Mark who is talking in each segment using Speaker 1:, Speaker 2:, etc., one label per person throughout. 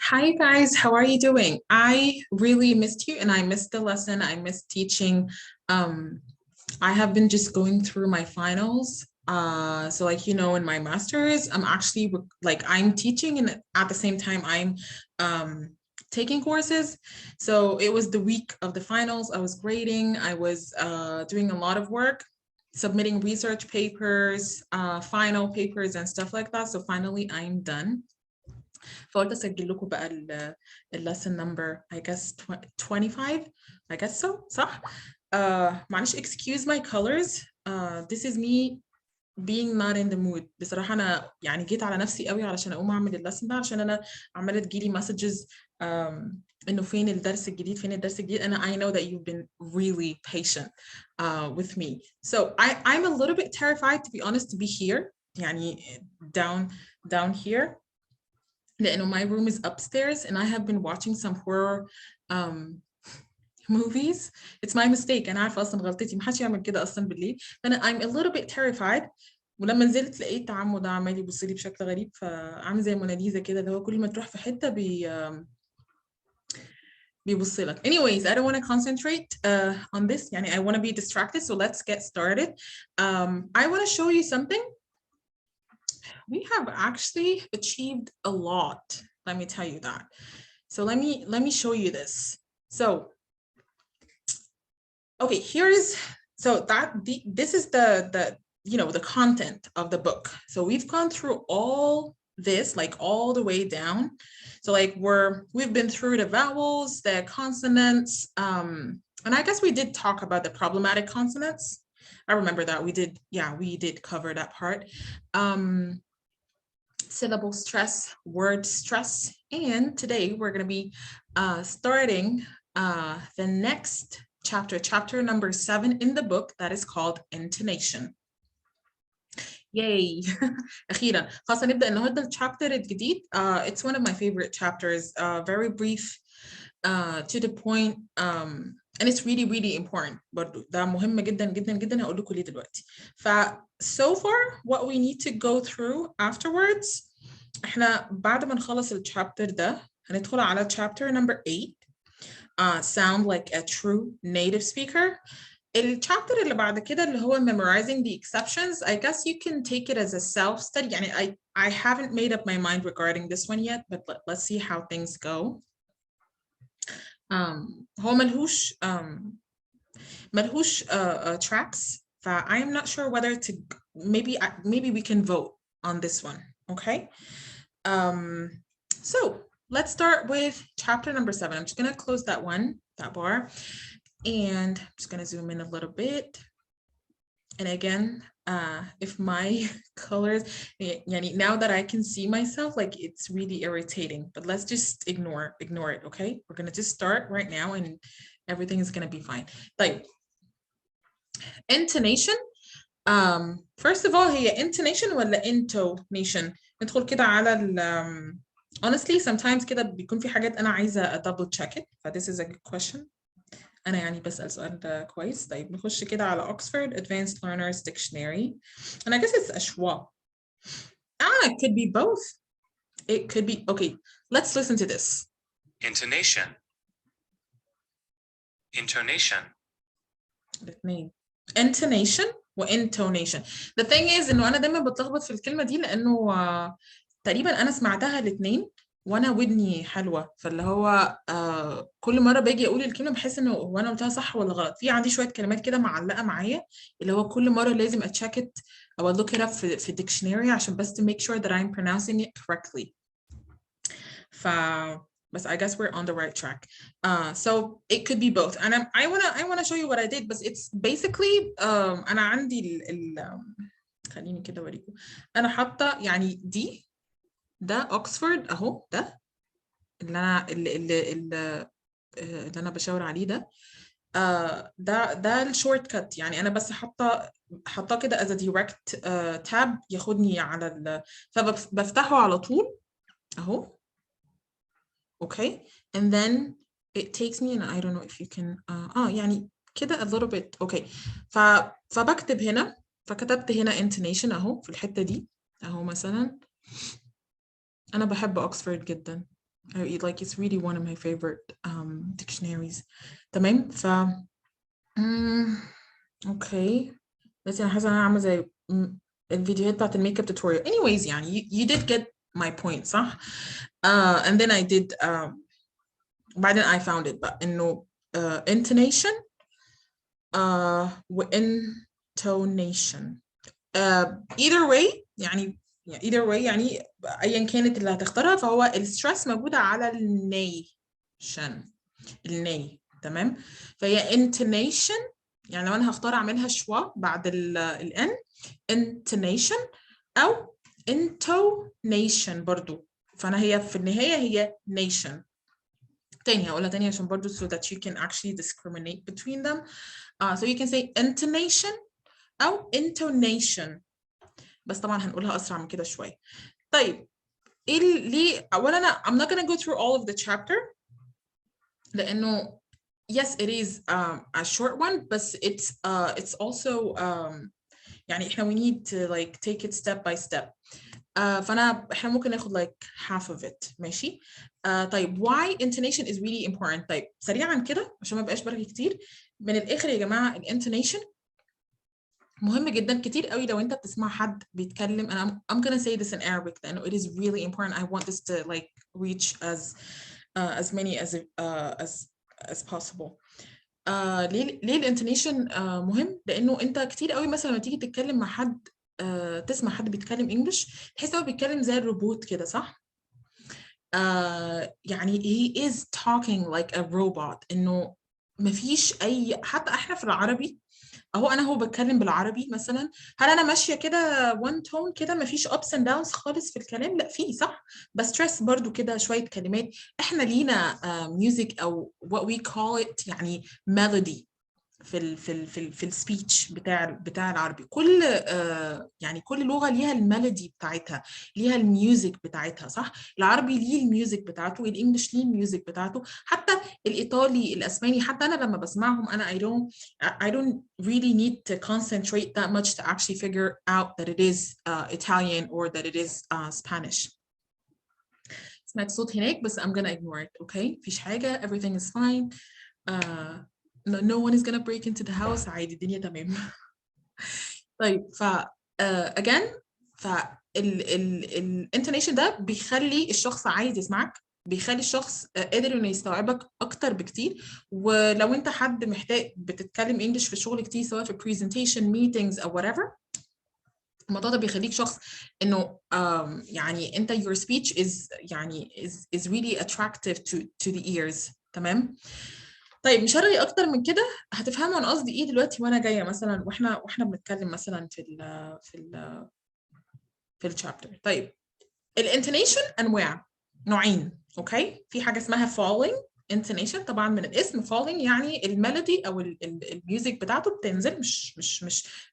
Speaker 1: Hi guys, how are you doing? I really missed you and I missed the lesson. I missed teaching. I have been just going through my finals. So like in my master's, I'm actually I'm teaching and at the same time I'm taking courses. So it was the week of the finals. I was grading. I was doing a lot of work, submitting research papers, final papers and stuff like that. So finally I'm done. فقلت اسجل لكم بقى lesson number I guess 25 I guess so صح معلش excuse my colors this is me being not in the mood بصراحة أنا يعني جيت على نفسي قوي علشان أقوم أعمل اللسن ده عشان أنا عمالة تجيلي messages إنه فين الدرس الجديد فين الدرس الجديد and I know that you've been really patient with me so I'm a little bit terrified to be honest to be here يعني down here لأنه my room is upstairs and I have been watching some horror movies. It's my mistake. أنا عارفة أصلا غلطتي محدش يعمل كده أصلا بالليل. فأنا I'm a little bit terrified. ولما نزلت لقيت عمو ده عمال يبص لي بشكل غريب فعامل زي موناليزا كده اللي هو كل ما تروح في حتة بيبص لك. Anyways, I don't want to concentrate on this. يعني I want to be distracted. So let's get started. I want to show you something. We have actually achieved a lot. Let me tell you that. So let me show you this. So, okay, this is the content of the book. So we've gone through all this, like all the way down. So like we've been through the vowels, the consonants, and I guess we did talk about the problematic consonants. I remember that we did cover that part. Syllable stress, word stress, and today we're going to be starting the next chapter number 7 in the book that is called Intonation. Yay! أخيرا خلاص هنبدأ النهارده الشابتر الجديد. It's one of my favorite chapters. Very brief, to the point, and it's really really important. برضو ده مهم جدا جدا جدا هقول لكم ليه دلوقتي. So far what we need to go through afterwards احنا بعد ما نخلص الشابتر ده هندخل على chapter number 8. Sound like a true native speaker. الشابتر اللي بعد كده اللي هو memorizing the exceptions. I guess you can take it as a self-study. يعني I haven't made up my mind regarding this one yet, but let's see how things go. هو ملهوش tracks. I am not sure whether to maybe we can vote on this one. Okay. So let's start with chapter number 7. I'm just gonna close that bar. And I'm just going to zoom in a little bit. And again, if my colors, now that I can see myself, like it's really irritating, but let's just ignore it, okay? We're going to just start right now and everything is going to be fine. Like intonation, first of all, هي intonation ولا intonation؟ ندخل كده على honestly, sometimes كده بيكون في حاجات أنا عايزة double check it. But this is a good question. أنا يعني بسأل سؤال ده كويس. طيب نخش كده على Oxford Advanced Learners Dictionary. And I guess it's أشواق. It could be both. It could be, okay, let's listen to this.
Speaker 2: Intonation. Intonation.
Speaker 1: الاثنين. Intonation و intonation. The thing is إنه أنا دايما بتلخبط في الكلمة دي لأنه تقريبا أنا سمعتها الاثنين وانا ودني حلوه فاللي هو كل مره باجي اقول الكلمه بحس انه هو انا قلتها صح ولا غلط في عندي شويه كلمات كده معلقه معايا اللي هو كل مره لازم اتشيك او look it up في الديكشنري عشان بس to make sure that I'm pronouncing it correctly بس I guess we're on the right track. So it could be both and I wanna show you what I did but it's basically انا عندي خليني كده اوريكم انا حاطه يعني دي ده اوكسفورد اهو ده اللي انا بشاور عليه ده ده الشورت كات يعني انا بس حاطاه كده as a direct tab ياخدني على فبفتحه على طول اهو okay and then it takes me and I don't know if you can يعني كده a little bit okay فبكتب هنا فكتبت هنا intonation اهو في الحتة دي اهو مثلا أنا بحب أكسفورد جدا. Like it's really one of my favorite dictionaries. تمام. اوكي. بس انا حاسه ان انا عامله زي الفيديوهات بتاعت الميك اب tutorial. Anyways يعني you did get my point صح؟ And then I did بعدين I found it بقى إنه intonation و intonation either way يعني either way يعني أيا كانت اللي هتختارها فهو الستريس موجودة على الني. تمام. فهي intonation يعني لو أنا هختار أعملها شوا بعد ال N intonation أو intonation برضو. فأنا هي في النهاية هي nation. تاني هقولها تاني عشان برضو so that you can actually discriminate between them. So you can say intonation أو intonation. بس طبعا هنقولها أسرع من كده شوية. طيب إيه ليه أولا أنا I'm not gonna go through all of the chapter لأنه yes it is a short one but it's also يعني إحنا we need to like take it step by step. إحنا ممكن ناخد like half of it. ماشي. طيب why intonation is really important. طيب سريعا كده عشان ما بقاش برغي كتير. من الآخر يا جماعة intonation مهم جدا. كتير قوي لو انت بتسمع حد بيتكلم and I'm gonna say this in Arabic لأنه it is really important. I want this to like reach as many as possible. ليه الانتونيشن مهم؟ لأنه انت كتير قوي مثلا لما تيجي تتكلم مع حد تسمع حد بيتكلم انجلش تحس هو بيتكلم زي الروبوت كده صح؟ يعني he is talking like a robot. انه مفيش اي حتى احنا في العربي اهو انا هو بتكلم بالعربي مثلا هل انا ماشيه كده one tone كده مفيش ups and downs خالص في الكلام؟ لا في صح. بس stress برضو كده شويه كلمات احنا لينا music او what we call it يعني melody في السبيتش بتاع العربي. كل يعني كل لغه ليها الميلودي بتاعتها ليها الميوزك بتاعتها صح. العربي ليه الميوزك بتاعته الانجليش ليه الميوزك بتاعته حتى الايطالي الاسباني حتى انا لما بسمعهم انا I don't really need to concentrate that much to actually figure out that it is Italian or that it is Spanish. سمعت صوت هناك بس I'm gonna ignore it. okay مفيش حاجه everything is fine. no one is gonna break into the house. عادي الدنيا تمام. طيب again الانتونيشن ده بيخلي الشخص عايز يسمعك بيخلي الشخص قادر انه يستوعبك اكتر بكتير. ولو انت حد محتاج بتتكلم انجلش في الشغل كتير سواء في presentation meetings او whatever الموضوع ده بيخليك شخص انه يعني انت your speech is يعني is really attractive to the ears. تمام. طيب مش هرغي اكتر من كده. هتفهموا انا قصدي ايه دلوقتي وانا جايه مثلا واحنا بنتكلم مثلا في الشابتر. طيب الانتونيشن انواع نوعين. اوكي في حاجه اسمها falling intonation طبعا من الاسم falling يعني الميلودي او الميوزك بتاعته بتنزل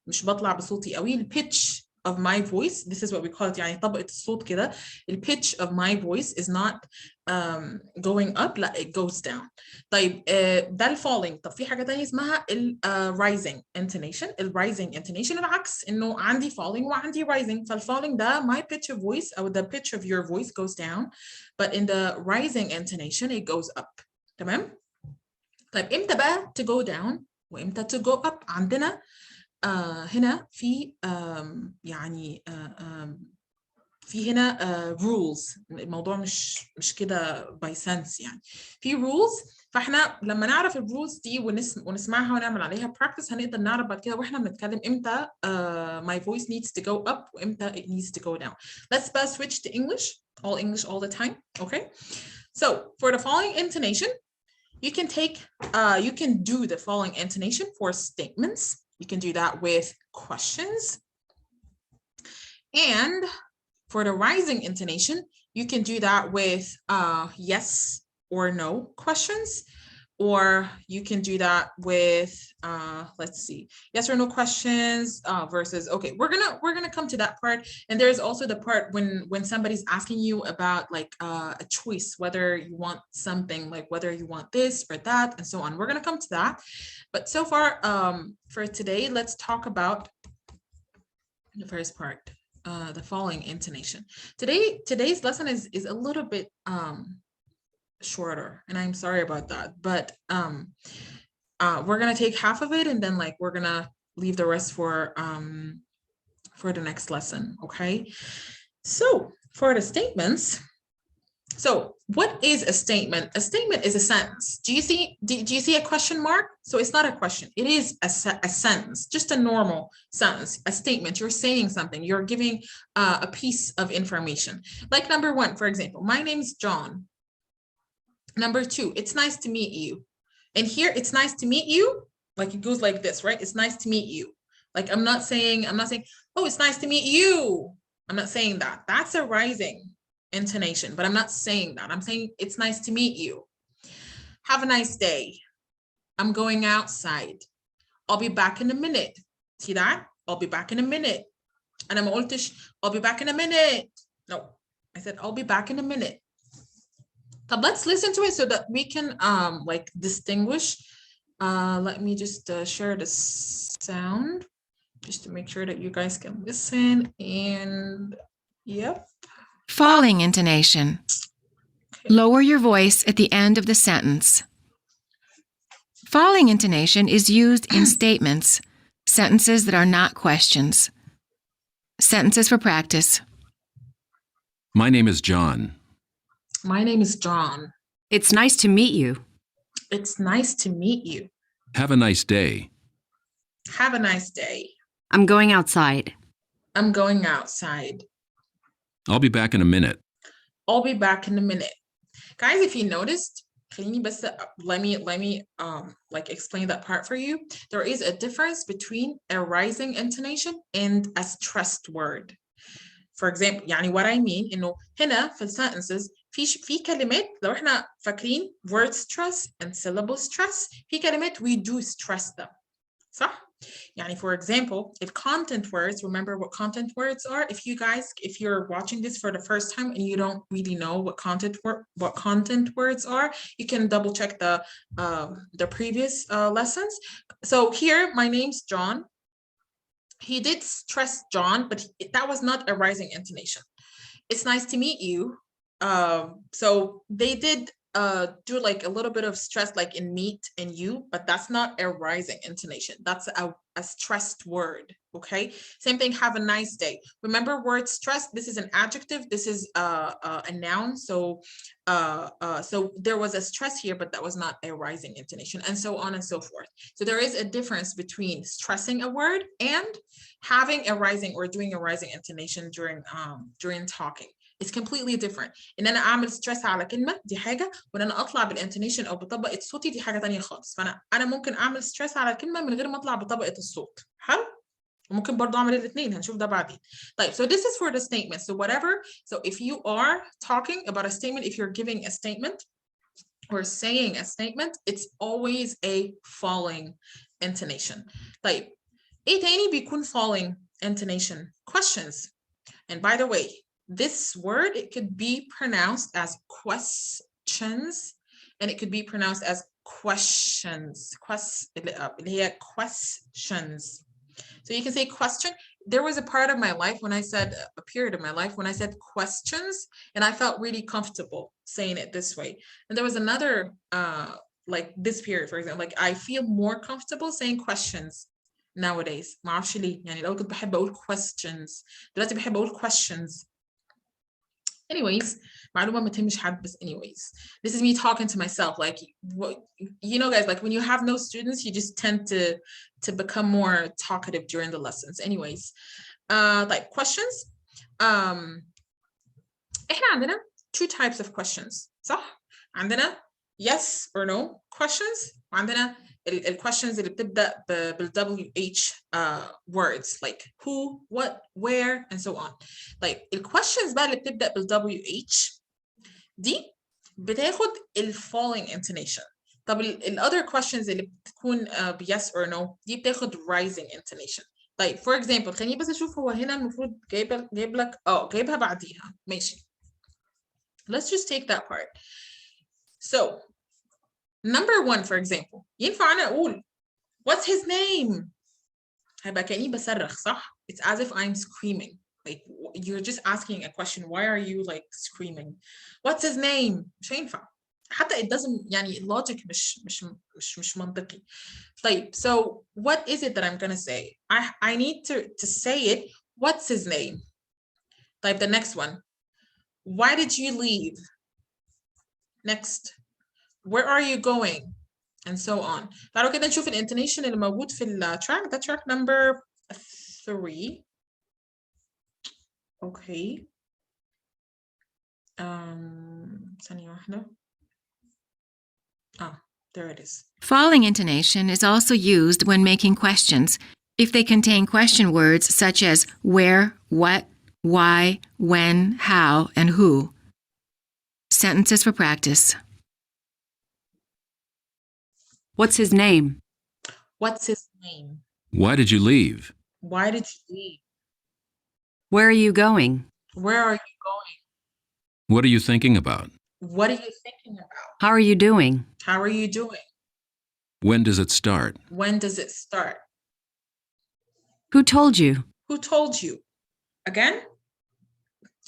Speaker 1: مش بطلع بصوتي قوي. البيتش of my voice this is what we call it يعني طبقة الصوت كده. pitch of my voice is not going up لا it goes down. طيب ده falling. طب في حاجة تانية اسمها rising intonation. rising intonation العكس انه عندي falling وعندي rising. falling ده my pitch of voice او the pitch of your voice goes down but in the rising intonation it goes up. تمام. طيب امتى بقى to go down وامتى to go up؟ عندنا هنا في يعني في هنا rules. الموضوع مش كده by sense يعني في rules. فاحنا لما نعرف الرولز دي ونسمعها ونعمل عليها practice هنقدر نعرف بعد كده واحنا بنتكلم امتى my voice needs to go up وامتى it needs to go down. Let's switch to English all the time. Okay. So for the following intonation you can do the following intonation for statements. You can do that with questions. And for the rising intonation, you can do that with yes or no questions, or you can do that with let's see, yes or no questions versus okay. We're gonna come to that part. And there's also the part when somebody's asking you about like a choice, whether you want something like whether you want this or that and so on. We're gonna come to that. But so far for today, let's talk about the first part. the following intonation. Today's lesson is a little bit shorter, and I'm sorry about that, but we're gonna take half of it, and then like we're gonna leave the rest for the next lesson. Okay, so for the statements, so what is a statement? A statement is a sentence. Do you see a question mark? So it's not a question, it is a sentence, just a normal sentence. A statement, you're saying something, you're giving a piece of information. Like number one, for example, my name's John. Number two, it's nice to meet you. And here, it's nice to meet you, like it goes like this, right? It's nice to meet you. Like I'm not saying, oh, it's nice to meet you. I'm not saying that. That's a rising intonation, but I'm not saying that. I'm saying it's nice to meet you. Have a nice day. I'm going outside. I'll be back in a minute. See that? I'll be back in a minute. And I'm قلتش I'll be back in a minute. No, I said I'll be back in a minute. But let's listen to it so that we can like distinguish. Let me just share the sound just to make sure that you guys can listen. And yep.
Speaker 3: Falling intonation.
Speaker 1: Okay.
Speaker 3: Lower your voice at the end of the sentence. Falling intonation is used in statements, sentences that are not questions. Sentences for practice.
Speaker 4: My name is John.
Speaker 1: My name is John.
Speaker 5: It's nice to meet you.
Speaker 1: It's nice to meet you.
Speaker 4: Have a nice day.
Speaker 1: Have a nice day.
Speaker 5: I'm going outside.
Speaker 1: I'm going outside.
Speaker 4: I'll be back in a minute.
Speaker 1: I'll be back in a minute. Guys, if you noticed, let me like explain that part for you. There is a difference between a rising intonation and a stressed word. For example, يعني what I mean إنه هنا في sentences في كلمات لو احنا فاكرين word stress and syllable stress في كلمات we do stress them. صح؟ يعني for example, if content words, remember what content words are? If you're watching this for the first time and you don't really know what content words are, you can double check the previous lessons. So here, my name's John. He did stress John, but that was not a rising intonation. It's nice to meet you. So they did do like a little bit of stress like in meet and you, but that's not a rising intonation. That's a stressed word. Okay, same thing, have a nice day. Remember word stress, this is an adjective, this is a noun, so so there was a stress here, but that was not a rising intonation, and so on and so forth. So there is a difference between stressing a word and having a rising or doing a rising intonation during talking. It's completely different. ان انا اعمل ستريس على كلمه دي حاجه، وان انا اطلع بالانتونيشن او بطبقه صوتي دي حاجه تانية خالص. فانا ممكن اعمل ستريس على الكلمه من غير ما اطلع بطبقه الصوت. حلو؟ وممكن برضه اعمل الاثنين، هنشوف ده بعدين. طيب, so this is for the statement. So whatever, so if you are talking about a statement, if you're giving a statement or saying a statement, it's always a falling intonation. طيب, ايه تاني بيكون falling intonation? Questions. And by the way, this word, it could be pronounced as questions, and it could be pronounced as questions. Questions. So you can say question. There was a part of my life when I said, a period of my life when I said questions, and I felt really comfortable saying it this way. And there was another, like this period, for example, like I feel more comfortable saying questions nowadays. ما اعرفش ليه. يعني لو كنت بحب اقول questions، دلوقتي بحب اقول questions. Anyways, معلومة ما تهمش حد بس anyways. This is me talking to myself. Like, you know, guys, like when you have no students, you just tend to become more talkative during the lessons. Anyways, like questions. احنا عندنا two types of questions. صح؟ عندنا yes or no questions. وعندنا الquestions اللي بتبدأ بال WH words like who, what, where, and so on. Like الquestions بقى اللي بتبدأ بال WH دي بتاخد falling intonation. طب other questions اللي بتكون yes or no دي بتاخد rising intonation. طيب for example, خليني بس اشوف هو هنا المفروض جايب لك جايبها بعديها. ماشي. Let's just take that part. So number one, for example, ينفع أنا أقول what's his name؟ هيبقى كأني بصرخ صح؟ It's as if I'm screaming. like you're just asking a question. Why are you like screaming? What's his name? مش هينفع. حتى it doesn't يعني logic مش منطقي. طيب, so what is it that I'm gonna say? I need to say it. What's his name? طيب, the next one. Why did you leave? Next. Where are you going? And so on. تعالوا كده نشوف الانتونيشن اللي موجود في التراك. ده track number 3. Okay. ثانية واحدة. There it is.
Speaker 3: Falling intonation is also used when making questions if they contain question words such as where, what, why, when, how, and who. Sentences for practice.
Speaker 5: What's his name?
Speaker 1: What's his name?
Speaker 4: Why did you leave?
Speaker 1: Why did you leave?
Speaker 5: Where are you going?
Speaker 1: Where are you going?
Speaker 4: What are you thinking about?
Speaker 1: What are you thinking about?
Speaker 5: How are you doing?
Speaker 1: How are you doing?
Speaker 4: When does it start?
Speaker 1: When does it start?
Speaker 5: Who told you?
Speaker 1: Who told you? Again,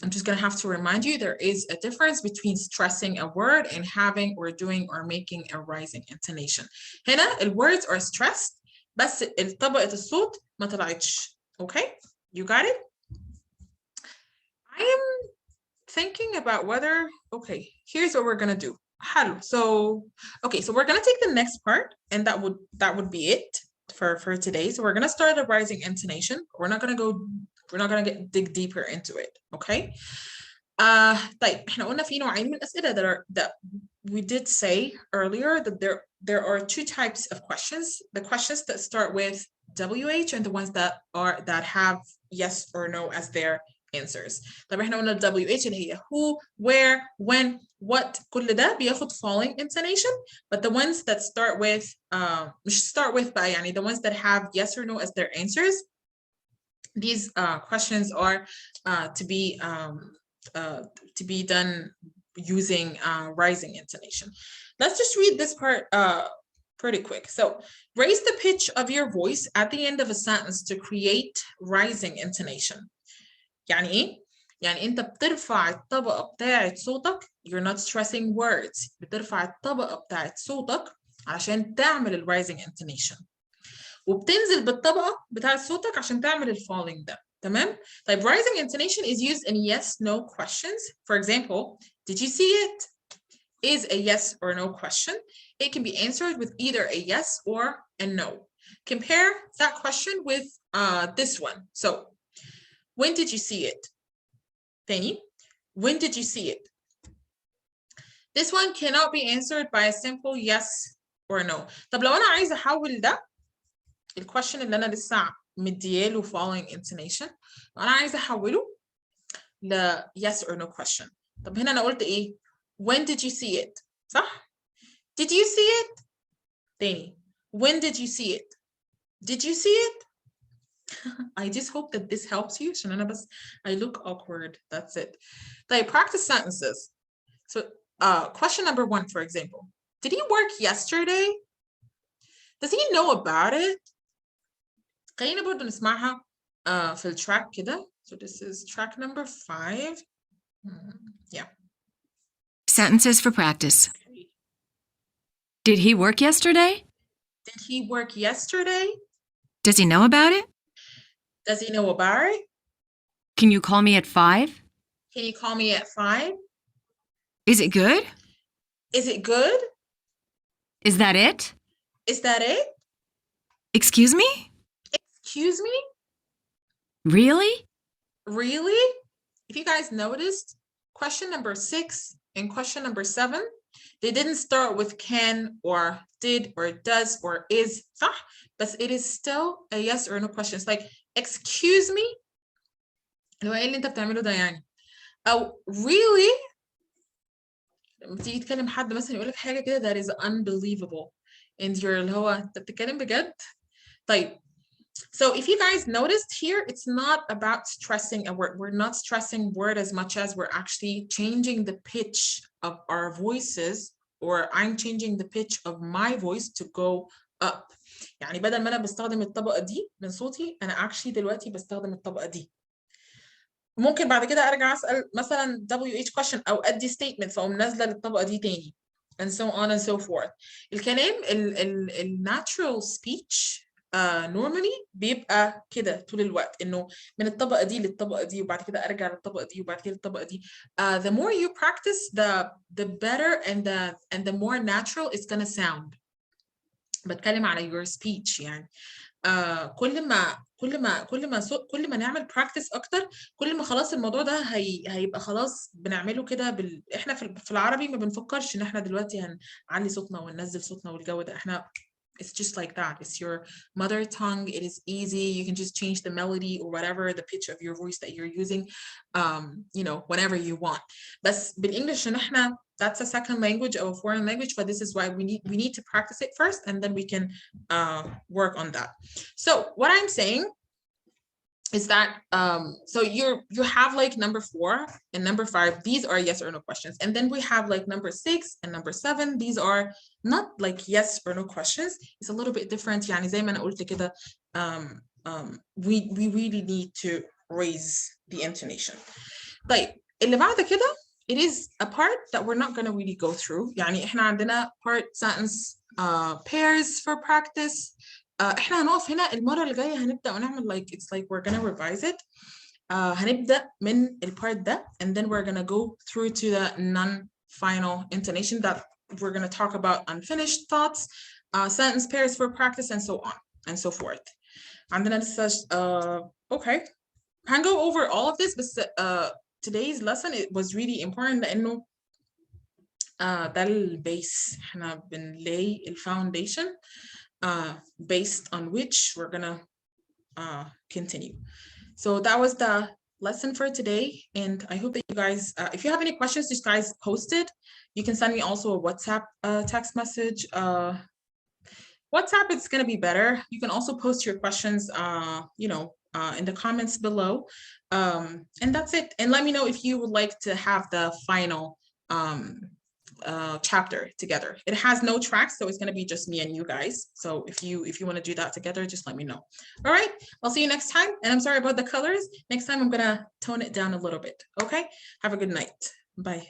Speaker 1: I'm just going to have to remind you there is a difference between stressing a word and having or doing or making a rising intonation. هنا words are stressed بس طبقة الصوت ما طلعتش. Okay? You got it? I am thinking about whether, okay, here's what we're going to do. So, okay, so we're going to take the next part and that would be it for today. So we're going to start a rising intonation. We're not going to dig deeper into it. Okay. طيب احنا قلنا في نوعين من الأسئلة that we did say earlier that there are two types of questions. The questions that start with WH and the ones that have yes or no as their answers. طيب احنا قلنا WH اللي هي who, where, when, what. كل ده بياخد falling intonation. But the ones that start with مش start with بقى يعني the ones that have yes or no as their answers, these questions are to be done using rising intonation. Let's just read this part pretty quick. So raise the pitch of your voice at the end of a sentence to create rising intonation. يعني ايه؟ يعني انت بترفع الطبقة بتاعت صوتك. You're not stressing words. بترفع الطبقة بتاعت صوتك عشان تعمل ال rising intonation. وبتنزل بالطبقة بتاعت صوتك عشان تعمل ال falling ده. تمام؟ طيب rising intonation is used in yes no questions. For example, did you see it? Is a yes or no question. It can be answered with either a yes or a no. Compare that question with this one. So when did you see it? Penny, when did you see it? This one cannot be answered by a simple yes or no. طب لو أنا عايزة أحول ده الquestion اللي أنا لسه مدياله following intonation أنا عايزة أحوله ل yes or no question. طب هنا أنا قلت إيه؟ When did you see it? صح؟ Did you see it? تاني. When did you see it? Did you see it? I just hope that this helps you. عشان أنا بس I look awkward. That's it. طيب practice sentences. So question number 1, for example. Did he work yesterday? Does he know about it? خلينا برضو نسمعها في التراك كده. So this is track number 5. Yeah.
Speaker 3: Sentences for practice.
Speaker 5: Did he work yesterday?
Speaker 1: Did he work yesterday?
Speaker 3: Does he know about it?
Speaker 1: Does he know about it?
Speaker 5: Can you call me at 5?
Speaker 1: Can you call me at 5?
Speaker 3: Is it good?
Speaker 1: Is it good?
Speaker 5: Is that it?
Speaker 1: Is that it?
Speaker 3: Excuse me?
Speaker 1: Excuse me?
Speaker 5: Really?
Speaker 1: Really? If you guys noticed, question number 6 and question number 7, they didn't start with can or did or does or is, صح? But it is still a yes or no question. It's like, excuse me? اللي هو ايه اللي انت بتعمله ده يعني؟ أو really? لما تيجي تكلم حد مثلا يقول لك حاجة كده that is unbelievable. And you're اللي هو انت بتتكلم بجد؟ طيب. So if you guys noticed here, it's not about stressing a word. We're not stressing word as much as we're actually changing the pitch of our voices, or I'm changing the pitch of my voice to go up. يعني بدل ما أنا بستخدم الطبقة دي من صوتي أنا actually دلوقتي بستخدم الطبقة دي. ممكن بعد كده ارجع اسال مثلا WH question او ادي statement فاقوم نازله للطبقه دي تاني and so on and so forth. الكلام ال natural speech normally بيبقى كده طول الوقت انه من الطبقه دي للطبقه دي وبعد كده ارجع للطبقه دي وبعد كده للطبقه دي. The more you practice the better and the more natural it's gonna sound. بتكلم على your speech يعني. كل ما نعمل براكتس اكتر كل ما خلاص الموضوع ده هيبقى خلاص بنعمله كده احنا في العربي ما بنفكرش ان احنا دلوقتي هنعلي صوتنا وننزل صوتنا والجو ده. احنا it's just like that. It's your mother tongue. It is easy. You can just change the melody or whatever the pitch of your voice that you're using, you know, whenever you want. بس بالإنجليش إن إحنا that's a second language or a foreign language, but this is why we need to practice it first, and then we can work on that. So what I'm saying is that so you have like number 4 and number 5. These are yes or no questions, and then we have like number 6 and number 7. These are not like yes or no questions. It's a little bit different. يعني زي ما أنا قلت كده, we really need to raise the intonation. طيب اللي بعد كده, it is a part that we're not going to really go through. يعني احنا عندنا part sentence pairs for practice. احنا هنقف هنا المرة اللي جاية هنبدأ ونعمل like it's like we're gonna revise it. هنبدأ من البارت ده and then we're gonna go through to the non-final intonation that we're gonna talk about unfinished thoughts, sentence pairs for practice, and so on and so forth. عندنا لسه okay. هنgo over all of this, but today's lesson it was really important لأنه ده البيس. احنا بنلay الفاونديشن based on which we're gonna continue. So that was the lesson for today, and I hope that you guys, if you have any questions, just guys post it. You can send me also a WhatsApp text message. WhatsApp is gonna be better. You can also post your questions, you know, in the comments below, and that's it. And let me know if you would like to have the final chapter together. It has no tracks, so it's going to be just me and you guys. So if you want to do that together, just let me know. All right, I'll see you next time, and I'm sorry about the colors. Next time I'm going to tone it down a little bit. Okay, have a good night. Bye.